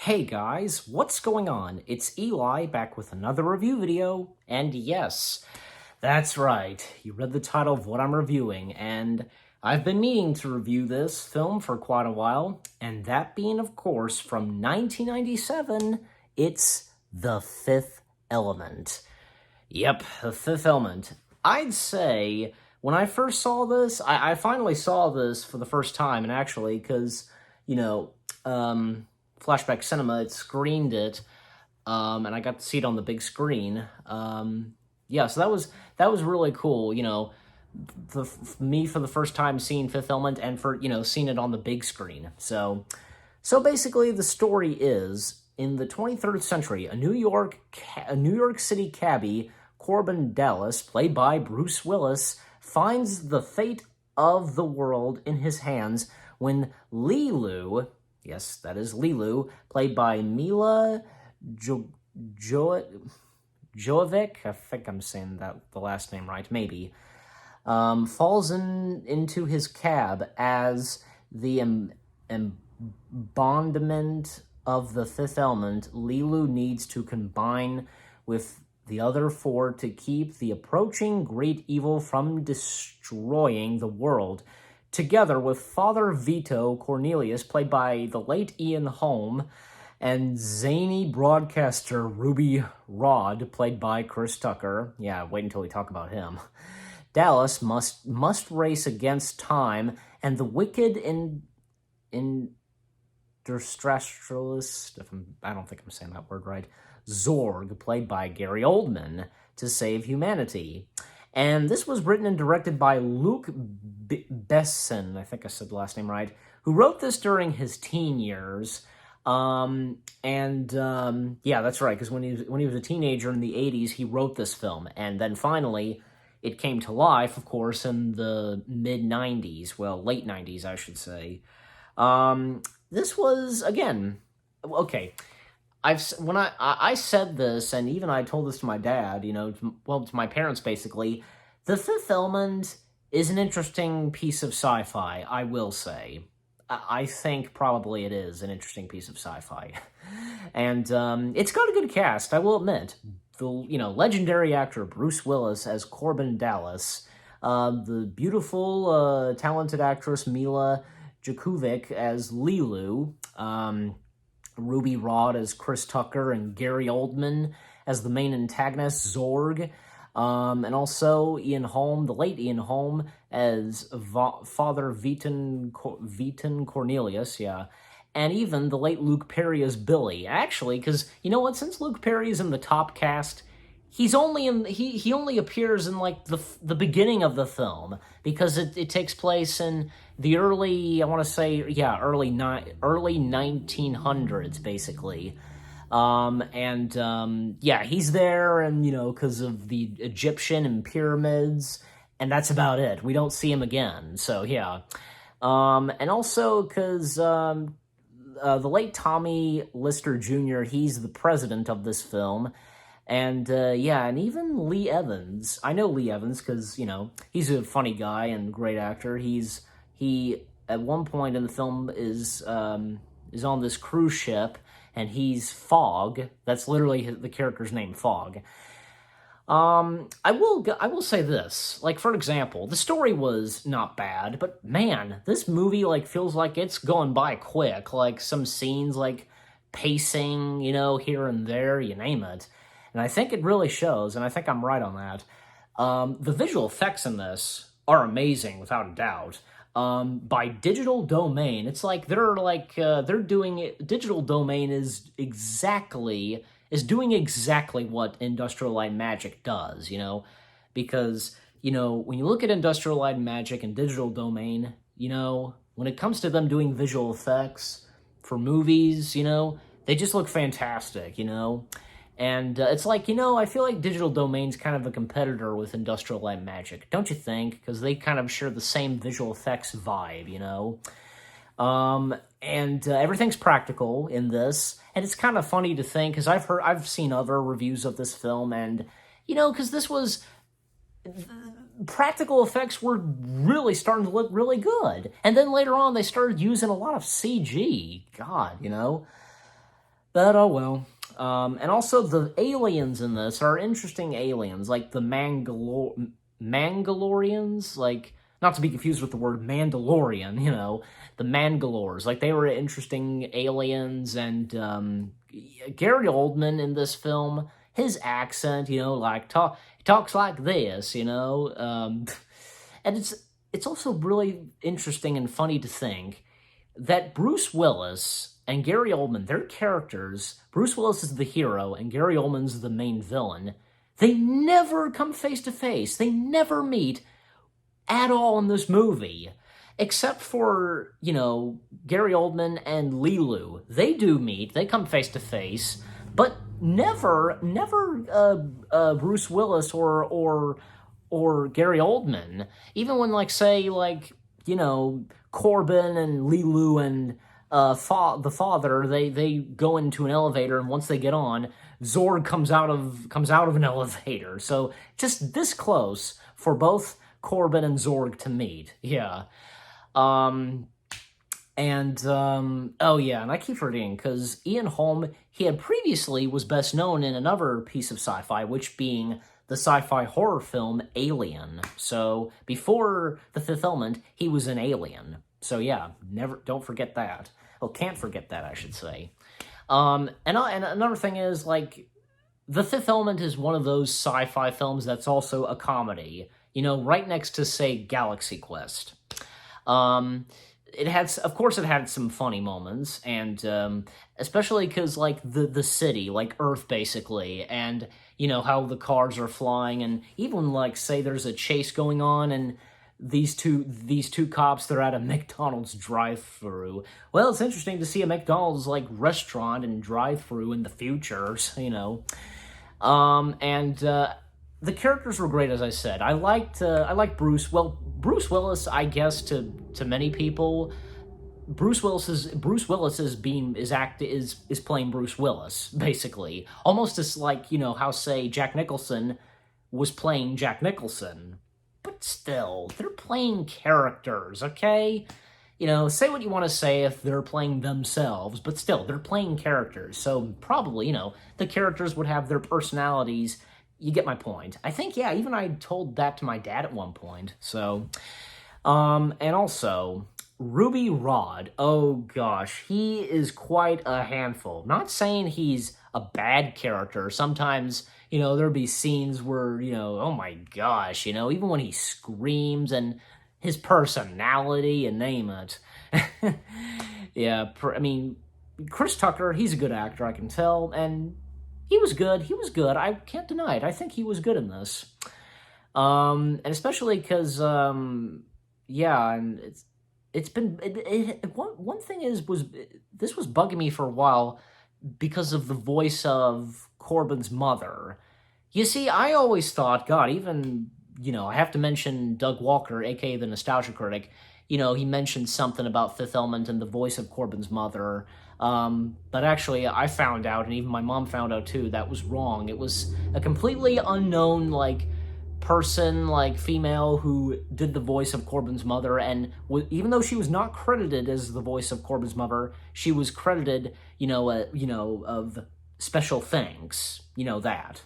Hey guys, what's going on? It's Eli back with another review video, and yes, that's right, you read the title of what I'm reviewing, and I've been meaning to review this film for quite a while, and that being, of course, from 1997, it's The Fifth Element. Yep, The Fifth Element. I'd say, when I first saw this, I finally saw this for the first time, and actually, because, you know, Flashback Cinema, it screened it, and I got to see it on the big screen. Yeah, so that was really cool. Me for the first time seeing Fifth Element, and for seeing it on the big screen. So basically, the story is in the 23rd century, a New York City cabbie, Corbin Dallas, played by Bruce Willis, finds the fate of the world in his hands when Lilu. Yes, that is Lilu, played by Mila Jovovic. I think I'm saying the last name right, maybe. Falls into his cab as the embodiment of the Fifth Element. Lilu needs to combine with the other four to keep the approaching great evil from destroying the world. Together with Father Vito Cornelius, played by the late Ian Holm, and zany broadcaster Ruby Rod, played by Chris Tucker. Yeah, wait until we talk about him. Dallas must race against time and the wicked industrialist, I don't think I'm saying that word right, Zorg, played by Gary Oldman, to save humanity. And this was written and directed by Luc Besson, I think I said the last name right, who wrote this during his teen years. Yeah, that's right, because when he was a teenager in the 80s, he wrote this film. And then finally, it came to life, of course, in the mid-90s. Well, late 90s, I should say. This was, again, okay, when I said this, and even I told this to my dad, to my parents basically, The Fifth Element is an interesting piece of sci-fi, I will say. I think probably it is an interesting piece of sci-fi. And it's got a good cast, I will admit. The legendary actor Bruce Willis as Corbin Dallas, the beautiful, talented actress Mila Jovovic as Lilu, Ruby Rod as Chris Tucker, and Gary Oldman as the main antagonist, Zorg. And also Ian Holm, the late Ian Holm, as Father Viton Cornelius, yeah. And even the late Luke Perry as Billy. Actually, because, you know what, since Luke Perry is in the top cast, he only appears in, like, the beginning of the film, because it takes place in the early, I want to say, yeah, early 1900s, basically. Yeah, he's there, and, because of the Egyptian and pyramids, and that's about it. We don't see him again, so, yeah. And also, because, the late Tommy Lister Jr., he's the president of this film. And, yeah, and even Lee Evans. I know Lee Evans because, he's a funny guy and great actor. He at one point in the film is on this cruise ship, and he's Fogg. That's literally the character's name, Fogg. I will say this. Like, for example, the story was not bad, but man, this movie, like, feels like it's going by quick. Like, some scenes, like, pacing, here and there, you name it. And I think it really shows, and I think I'm right on that. The visual effects in this are amazing, without a doubt. By Digital Domain, it's like they're doing it. Digital Domain is doing exactly what Industrial Light and Magic does, because, when you look at Industrial Light and Magic and Digital Domain, when it comes to them doing visual effects for movies, they just look fantastic, And it's like, I feel like Digital Domain's kind of a competitor with Industrial Light and Magic, don't you think? Because they kind of share the same visual effects vibe, Everything's practical in this, and it's kind of funny to think, because I've seen other reviews of this film, and, because this was, practical effects were really starting to look really good. And then later on, they started using a lot of CG. God, But oh well. And also the aliens in this are interesting aliens, like the Mangalorians, like not to be confused with the word Mandalorian, the Mangalores. Like they were interesting aliens, and Gary Oldman in this film, his accent, like he talks like this, and it's also really interesting and funny to think that Bruce Willis and Gary Oldman, their characters, Bruce Willis is the hero and Gary Oldman's the main villain, they never come face to face. They never meet at all in this movie. Except for, Gary Oldman and Lilu. They do meet, they come face to face, but never Bruce Willis or Gary Oldman. Even when, like, say, like, Corbin and Lilu and the father, they go into an elevator, and once they get on, Zorg comes out of an elevator. So just this close for both Corbin and Zorg to meet. Yeah. Oh yeah, and I keep forgetting, because Ian Holm, he had previously was best known in another piece of sci-fi, which being the sci-fi horror film Alien. So before The Fifth Element, he was in Alien. So yeah, don't forget that. Well, can't forget that, I should say. And another thing is, like, The Fifth Element is one of those sci-fi films that's also a comedy. Right next to, say, Galaxy Quest. Of course, it had some funny moments, and especially because, like, the city, like Earth, basically, and how the cars are flying, and even, like, say there's a chase going on, and these two cops, they're at a McDonald's drive-through. Well, it's interesting to see a McDonald's, like, restaurant and drive-through in the future, the characters were great, as I said. I liked Bruce. Well, Bruce Willis, I guess, to many people, Bruce Willis is playing Bruce Willis, basically. Almost as, like, how, say, Jack Nicholson was playing Jack Nicholson. But still, they're playing characters, okay? Say what you want to say if they're playing themselves, but still, they're playing characters. So probably, the characters would have their personalities. You get my point. I think, yeah, even I told that to my dad at one point. So, and also, Ruby Rod. Oh, gosh, he is quite a handful. Not saying he's a bad character. Sometimes, there'd be scenes where, oh my gosh, even when he screams and his personality, you name it. Yeah, I mean, Chris Tucker, he's a good actor, I can tell, and he was good. I can't deny it. I think he was good in this. And especially because, yeah, and it's been, one thing this was bugging me for a while because of the voice of Corbin's mother. You see, I always thought, God, even, I have to mention Doug Walker, aka the Nostalgia Critic. He mentioned something about Fifth Element and the voice of Corbin's mother. But actually, I found out, and even my mom found out too, that was wrong. It was a completely unknown, like, person, like, female, who did the voice of Corbin's mother, and even though she was not credited as the voice of Corbin's mother, she was credited, of special thanks, that.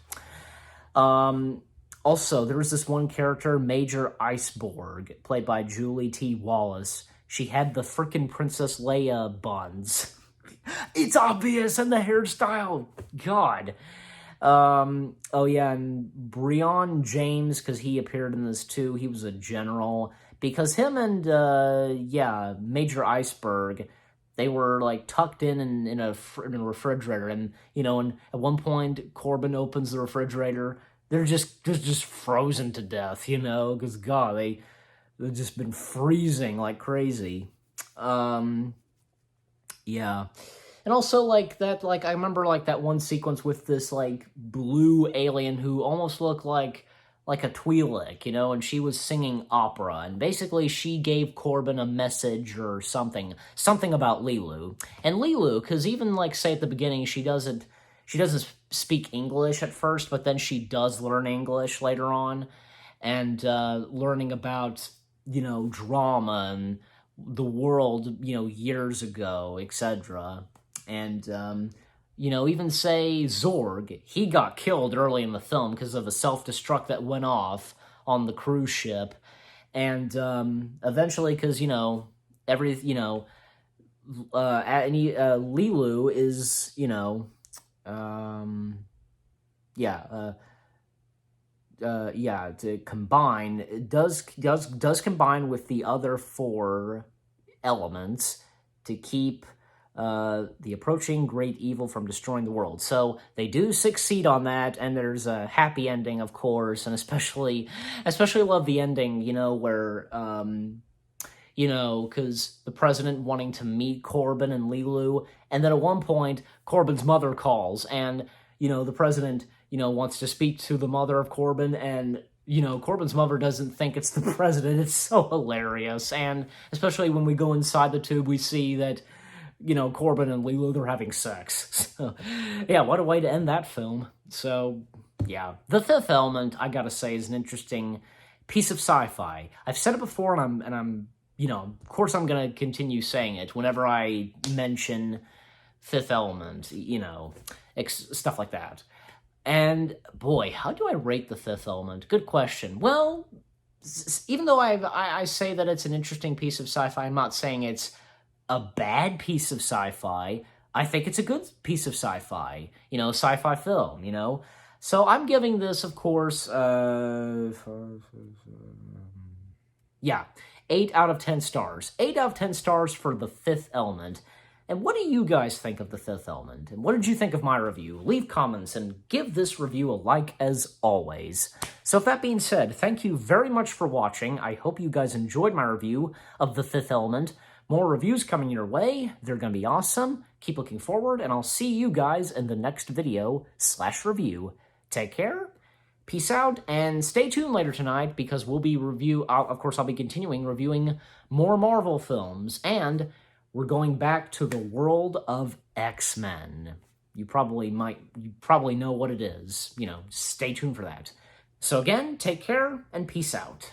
Also, there was this one character, Major Iceberg, played by Julie T. Wallace. She had the frickin' Princess Leia buns. It's obvious in the hairstyle. God. Oh yeah, and Breon James, because he appeared in this too. He was a general. Because him and, Major Iceberg, they were, like, tucked in a refrigerator. And, and at one point, Corbin opens the refrigerator. They're just frozen to death, because, God, they've just been freezing like crazy. Yeah. And also, like, I remember, like, that one sequence with this, like, blue alien who almost looked like a Twi'lek, and she was singing opera, and basically she gave Corbin a message or something about Lilu. And Lilu, because even, like, say at the beginning, she doesn't speak English at first, but then she does learn English later on, and learning about, drama and the world, years ago, etc. And even say Zorg, he got killed early in the film because of a self-destruct that went off on the cruise ship. And eventually, because, Lilu is, to combine, it does combine with the other four elements to keep the approaching great evil from destroying the world. So they do succeed on that, and there's a happy ending, of course, and especially love the ending, where, because the president wanting to meet Corbin and Lilu, and then at one point, Corbin's mother calls, and, the president, wants to speak to the mother of Corbin, and Corbin's mother doesn't think it's the president. It's so hilarious. And especially when we go inside the tube, we see that, Corbin and Lilu, they're having sex. So, yeah, what a way to end that film. So, yeah. The Fifth Element, I gotta say, is an interesting piece of sci-fi. I've said it before, and I'm of course I'm gonna continue saying it whenever I mention Fifth Element, stuff like that. And, boy, how do I rate The Fifth Element? Good question. Well, even though I say that it's an interesting piece of sci-fi, I'm not saying it's a bad piece of sci-fi. I think it's a good piece of sci-fi, sci-fi film, So I'm giving this, of course, 8 out of 10 stars. 8 out of 10 stars for The Fifth Element. And what do you guys think of The Fifth Element? And what did you think of my review? Leave comments and give this review a like as always. So with that being said, thank you very much for watching. I hope you guys enjoyed my review of The Fifth Element. More reviews coming your way. They're going to be awesome. Keep looking forward, and I'll see you guys in the next video/review. Take care. Peace out, and stay tuned later tonight because we'll be I'll be continuing reviewing more Marvel films, and we're going back to the world of X-Men. You probably know what it is. Stay tuned for that. So again, take care and peace out.